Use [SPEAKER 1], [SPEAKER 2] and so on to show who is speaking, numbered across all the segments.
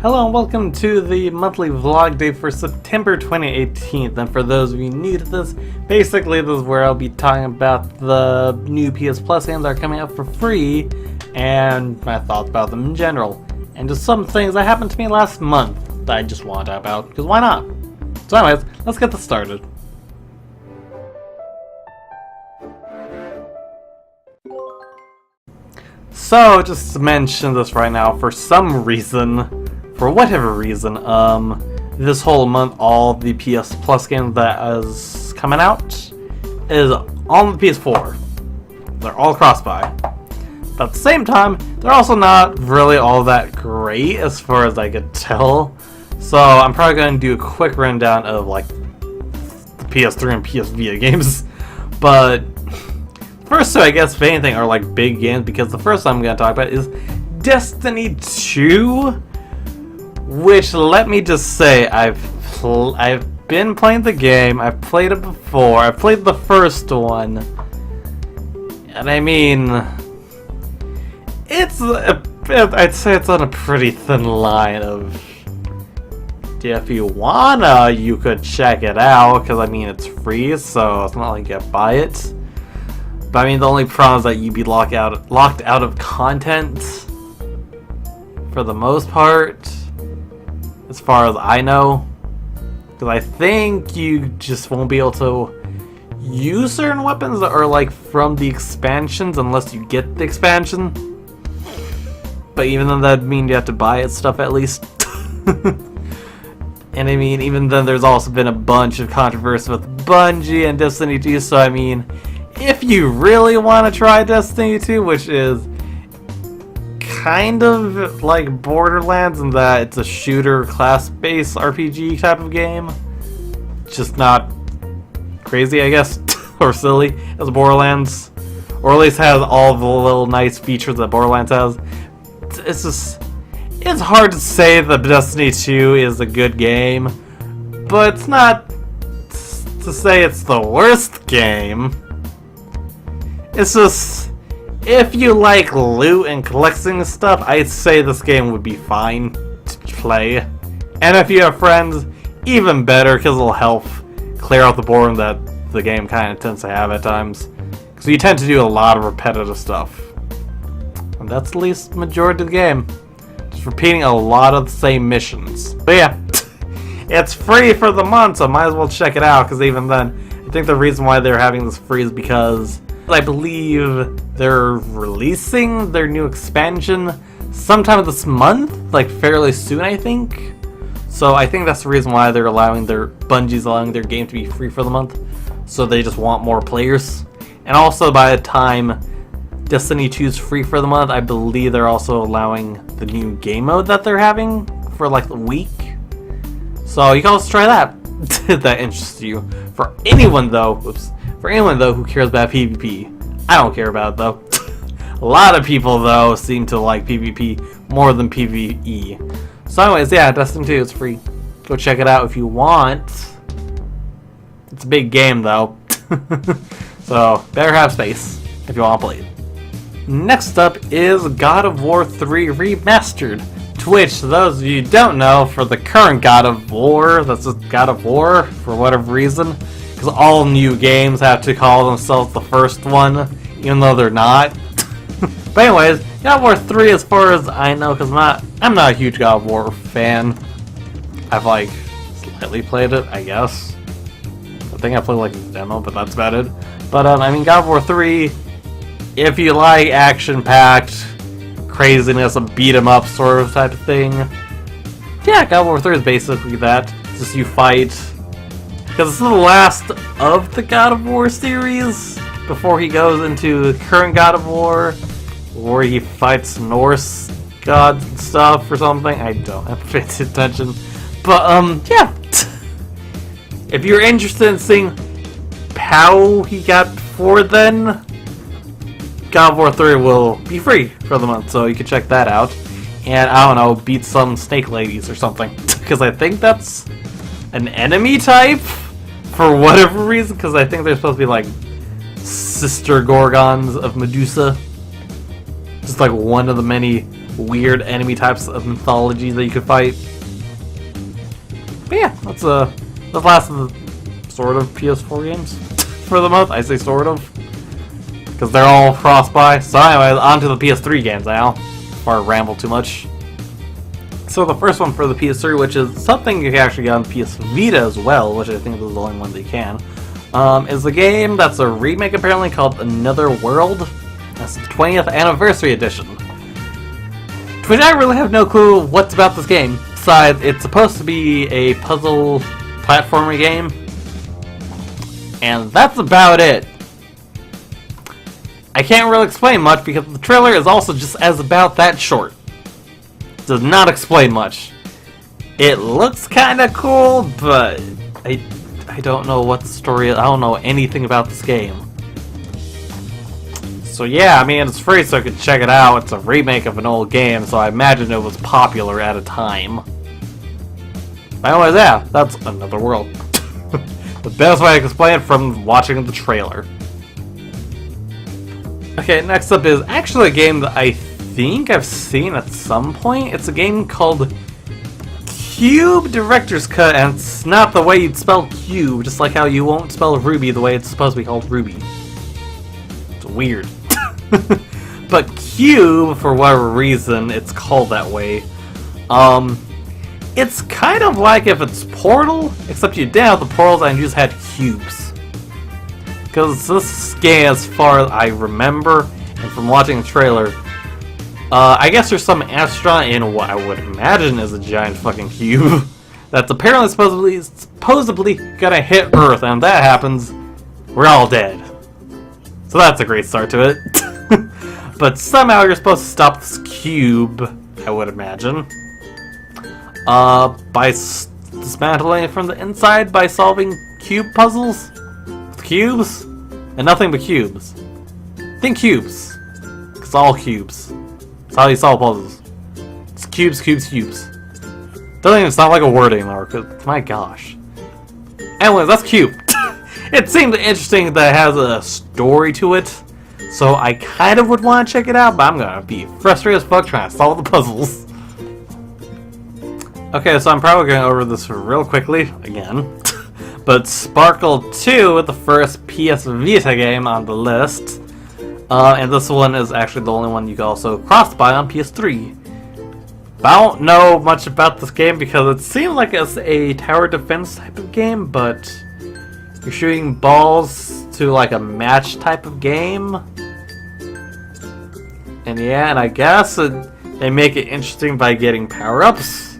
[SPEAKER 1] Hello and welcome to the monthly vlog day for September 2018. And for those of you new to this, basically this is where I'll be talking about the new PS Plus games that are coming out for free and my thoughts about them in general. And just some things that happened to me last month that I just want to talk about, because why not? So anyways, let's get this started. So, just to mention this right now, for whatever reason, this whole month, all the PS Plus games that is coming out is on the PS4. They're all cross-buy. But at the same time, they're also not really all that great as far as I could tell. So, I'm probably going to do a quick rundown of, like, the PS3 and PS Vita games. But first two, I guess, if anything, are like big games, because the first I'm going to talk about is Destiny 2, which, let me just say, I've been playing the game, I've played it before, I've played the first one, and I mean, I'd say it's on a pretty thin line of, if you wanna, you could check it out, because I mean, it's free, so it's not like you gotta buy it. But I mean, the only problem is that you'd be locked out of content for the most part, as far as I know. Because I think you just won't be able to use certain weapons that are like from the expansions unless you get the expansion. But even then, that'd mean you have to buy it stuff at least. And I mean, even then, there's also been a bunch of controversy with Bungie and Destiny 2, so I mean, if you really want to try Destiny 2, which is kind of like Borderlands in that it's a shooter class-based RPG type of game, just not crazy, I guess, or silly as Borderlands, or at least has all the little nice features that Borderlands has. It's hard to say that Destiny 2 is a good game, but it's not to say it's the worst game. It's just, if you like loot and collecting stuff, I'd say this game would be fine to play. And if you have friends, even better, because it'll help clear out the boredom that the game kind of tends to have at times. Because you tend to do a lot of repetitive stuff. And that's at least the majority of the game. Just repeating a lot of the same missions. But yeah, it's free for the month, so might as well check it out, because even then, I think the reason why they're having this free is because I believe they're releasing their new expansion sometime this month, like fairly soon, I think. So I think that's the reason why they're Bungie's allowing their game to be free for the month. So they just want more players. And also, by the time Destiny 2 is free for the month, I believe they're also allowing the new game mode that they're having for like a week. So you can also try that if that interests you. For anyone though who cares about PvP, I don't care about it though. A lot of people though seem to like PvP more than PvE. So anyways, yeah, Destiny 2 is free. Go check it out if you want. It's a big game though. So better have space if you want to play it. Next up is God of War 3 Remastered. To which, those of you who don't know, for the current God of War, that's just God of War for whatever reason. Because all new games have to call themselves the first one, even though they're not. But anyways, God of War 3, as far as I know, because I'm not a huge God of War fan. I've like slightly played it, I guess. I think I played like a demo, but that's about it. But I mean, God of War 3, if you like action-packed craziness, a beat-em-up sort of type of thing, yeah, God of War 3 is basically that. It's just you fight. Because it's the last of the God of War series, before he goes into the current God of War, where he fights Norse gods and stuff or something. I don't have to pay attention. But, yeah. If you're interested in seeing how he got before then, God of War 3 will be free for the month, so you can check that out. And, I don't know, beat some snake ladies or something. Because I think that's an enemy type, for whatever reason, because I think they're supposed to be like sister Gorgons of Medusa. Just like one of the many weird enemy types of mythology that you could fight. But yeah, that's the last of the sort of PS4 games for the month. I say sort of, because they're all cross-buy. So anyways, on to the PS3 games now, before I ramble too much. So the first one for the PS3, which is something you can actually get on PS Vita as well, which I think is the only one that you can, is a game that's a remake apparently called Another World. That's the 20th Anniversary Edition. Which I really have no clue what's about this game. Besides, it's supposed to be a puzzle platformer game. And that's about it. I can't really explain much because the trailer is also just as about that short. Does not explain much. It looks kinda cool, but I don't know what the story is. I don't know anything about this game. So yeah, I mean, it's free so I could check it out. It's a remake of an old game, so I imagine it was popular at a time. But anyways, yeah, that's Another World. The best way I can explain it from watching the trailer. Okay, next up is actually a game that I think I've seen at some point. It's a game called Cube Director's Cut, and it's not the way you'd spell cube, just like how you won't spell Ruby the way it's supposed to be called Ruby. It's weird. But Cube, for whatever reason, it's called that way. It's kind of like if it's Portal, except you didn't have the portals and you just had cubes. Because this game, as far as I remember, and from watching the trailer, I guess there's some astronaut in what I would imagine is a giant fucking cube that's apparently supposedly gonna hit Earth, and if that happens, we're all dead. So that's a great start to it. But somehow you're supposed to stop this cube, I would imagine, by dismantling it from the inside by solving cube puzzles with cubes and nothing but cubes. Think cubes, because all cubes. That's how you solve puzzles. It's cubes, cubes, cubes. Doesn't even sound like a word anymore, because my gosh. Anyways, that's Cube. It seems interesting that it has a story to it, so I kind of would want to check it out, but I'm gonna be frustrated as fuck trying to solve the puzzles. Okay, so I'm probably going over this real quickly, again. But Sparkle 2, the first PS Vita game on the list, and this one is actually the only one you can also cross-buy on PS3. But I don't know much about this game because it seems like it's a tower defense type of game, but you're shooting balls to like a match type of game. And yeah, and I guess they make it interesting by getting power-ups.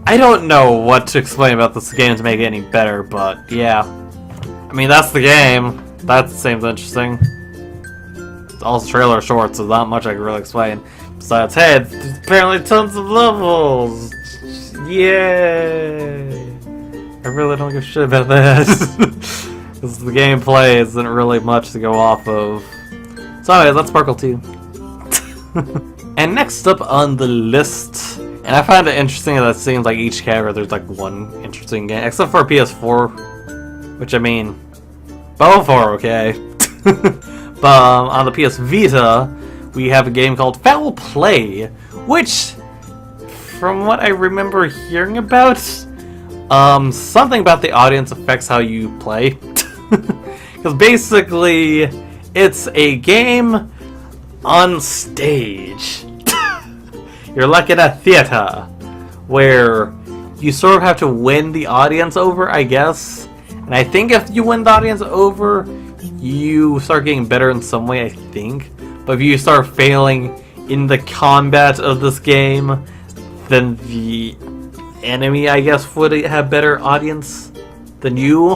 [SPEAKER 1] I don't know what to explain about this game to make it any better, but yeah. I mean, that's the game. That seems interesting. It's all trailer short, so not much I can really explain. Besides, hey, there's apparently tons of levels! Yay! I really don't give a shit about that. Because the gameplay isn't really much to go off of. So anyways, that's Sparkle 2. And next up on the list, and I find it interesting that it seems like each category there's like one interesting game, except for PS4, which I mean, both are okay. But on the PS Vita, we have a game called Foul Play, which, from what I remember hearing about, something about the audience affects how you play. Because basically, it's a game on stage. You're like in a theater, where you sort of have to win the audience over, I guess. And I think if you win the audience over, you start getting better in some way, I think. But if you start failing in the combat of this game, then the enemy, I guess, would have better audience than you.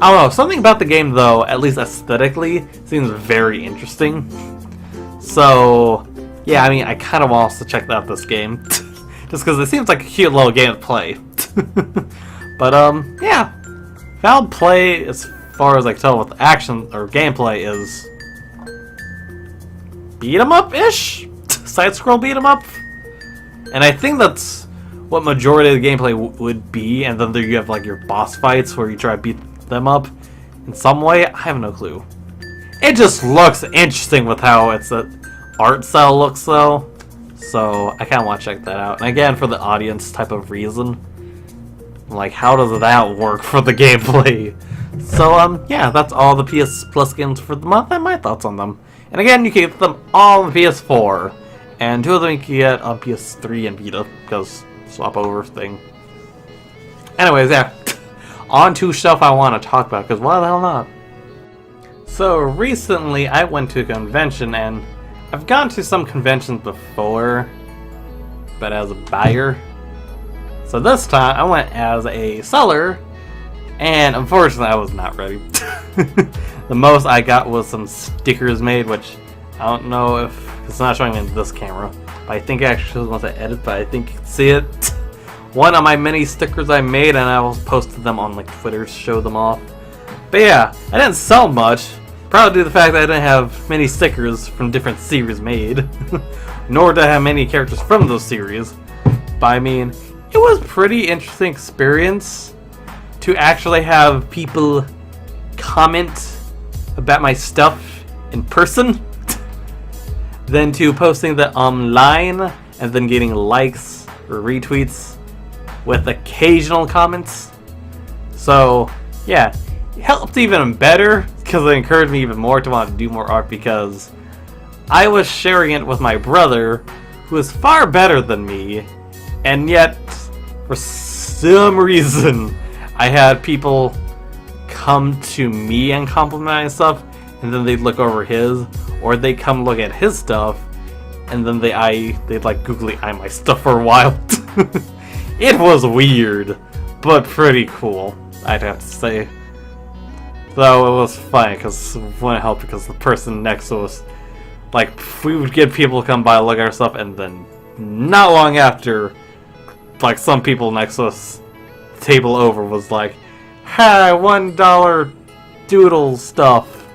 [SPEAKER 1] I don't know, something about the game, though, at least aesthetically, seems very interesting. So, yeah, I mean, I kind of want to check out this game. Just because it seems like a cute little game to play. But, yeah. Foul Play, as far as I can tell with action or gameplay, is beat 'em up-ish? Side-scroll beat 'em up? And I think that's what majority of the gameplay would be, and then there you have like your boss fights where you try to beat them up in some way. I have no clue. It just looks interesting with how it's art style looks though, so I kind of want to check that out. And again, for the audience type of reason, like how does that work for the gameplay? So yeah, that's all the PS Plus games for the month and my thoughts on them. And again, you can get them all on the PS4, and 2 of them you can get on PS3 and Vita because swap over thing. Anyways, yeah, on to stuff I want to talk about because why the hell not? So recently I went to a convention, and I've gone to some conventions before, but as a buyer. So this time I went as a seller, and unfortunately I was not ready. The most I got was some stickers made, which I don't know if it's not showing in this camera, but I think it actually once I edit, but I think you can see it. One of my many stickers I made, and I will post them on like Twitter to show them off. But yeah, I didn't sell much, probably due to the fact that I didn't have many stickers from different series made, nor did I have many characters from those series. But I mean, it was a pretty interesting experience to actually have people comment about my stuff in person than to posting that online and then getting likes or retweets with occasional comments. So yeah, it helped even better because it encouraged me even more to want to do more art, because I was sharing it with my brother, who is far better than me, and yet for some reason I had people come to me and compliment my stuff, and then they'd look over his, or they come look at his stuff, and then they'd like googly eye my stuff for a while. It was weird, but pretty cool, I'd have to say. Though it was funny because it wouldn't help because the person next to us, like, we would get people to come by, look at our stuff, and then not long after, like, some people next to us, table over, was like, "Hi, $1 doodle stuff,"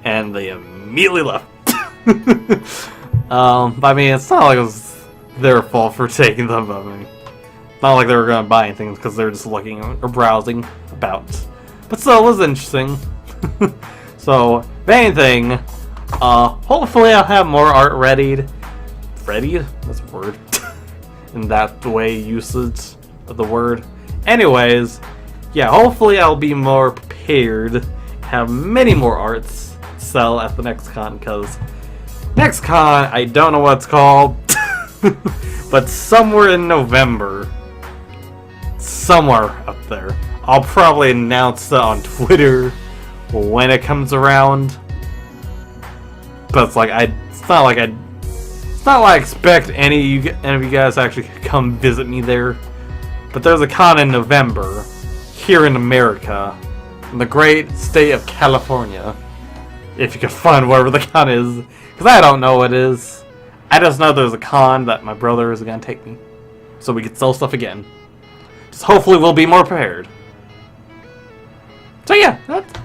[SPEAKER 1] and they immediately left. But I mean, it's not like it was their fault for taking them. I mean, it's not like they were gonna buy anything because they were just looking or browsing about. But still, it was interesting. So, if anything, hopefully I'll have more art readied. Readied? That's a word. In that way, usage of the word. Anyways, yeah, hopefully I'll be more prepared, have many more arts to sell at the next con, because next con, I don't know what it's called, but somewhere in November, somewhere up there. I'll probably announce it on Twitter when it comes around. But it's like it's not like I expect any of you guys to actually come visit me there. But there's a con in November here in America, in the great state of California. If you can find wherever the con is, because I don't know what it is. I just know there's a con that my brother is gonna take me, so we can sell stuff again. Just hopefully we'll be more prepared. So yeah,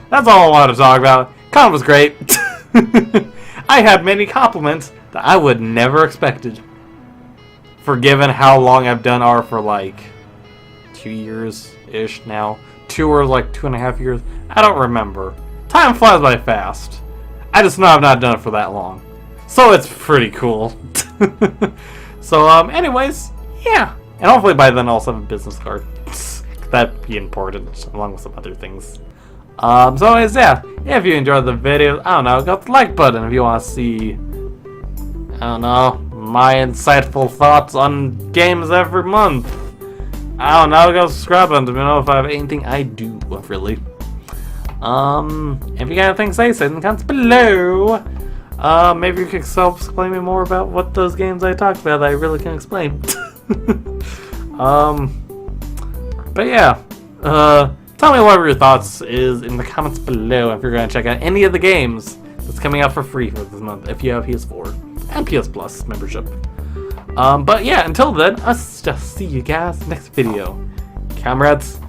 [SPEAKER 1] that's all I wanted to talk about. Con was great. I had many compliments that I would never expected. For given how long I've done art for, like 2 years-ish now. 2 or like 2.5 years. I don't remember. Time flies by fast. I just know I've not done it for that long. So it's pretty cool. So anyways, yeah. And hopefully by then I'll also have a business card. That'd be important, along with some other things. So anyways, yeah, if you enjoyed the video, I don't know, go hit the like button if you want to see, I don't know, my insightful thoughts on games every month. I don't know, go subscribe button to know if I have anything I do, really. If you got anything to say in the comments below. Maybe you could self-explain me more about what those games I talked about that I really can explain. But yeah, tell me whatever your thoughts is in the comments below if you're going to check out any of the games that's coming out for free for this month if you have PS4 and PS Plus membership. But yeah, until then, I'll just see you guys next video. Comrades,